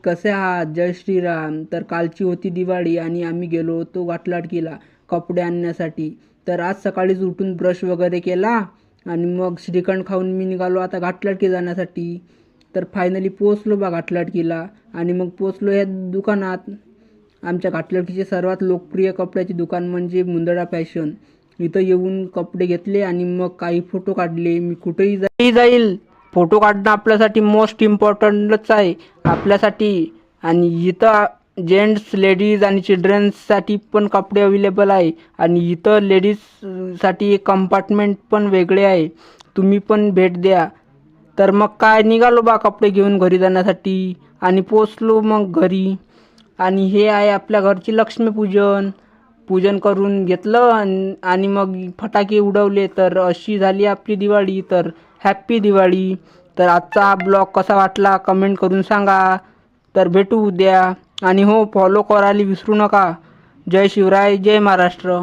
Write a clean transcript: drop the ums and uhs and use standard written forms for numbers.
कसे आहात? जय श्रीराम. तर कालची होती दिवाळी आणि आम्ही गेलो होतो घाटलाटकीला कपडे आणण्यासाठी. तर आज सकाळीच उठून ब्रश वगैरे केला आणि मग श्रीखंड खाऊन मी निघालो आता घाटलाटकी जाण्यासाठी. तर फायनली पोचलो बा घाटलाटकीला आणि मग पोचलो या दुकानात. आमच्या घाटलाटकीचे सर्वात लोकप्रिय कपड्याचे दुकान म्हणजे मुंदडा फॅशन. इथं येऊन कपडे घेतले आणि मग काही फोटो काढले. मी कुठेही जाईल फोटो काढणं आपल्यासाठी मोस्ट इम्पॉर्टंटच आहे आपल्यासाठी. आणि इथं जेंट्स, लेडीज आणि चिल्ड्रन्ससाठी पण कपडे अवेलेबल आहे. आणि इथं लेडीजसाठी एक कंपार्टमेंट पण वेगळे आहे, तुम्ही पण भेट द्या. तर मग काय निघालो बा कपडे घेऊन घरी जाण्यासाठी आणि पोचलो मग घरी. आणि हे आहे आपल्या घरची लक्ष्मीपूजन. पूजन करून घेतलं आणि मग फटाके उडवले. तर अशी झाली आपली दिवाळी. तर हॅप्पी दिवाळी. तर आजचा ब्लॉग कसा वाटला कमेंट करून सांगा. तर भेटू उद्या आणि हो, फॉलो करायला विसरू नका. जय शिवराय, जय महाराष्ट्र.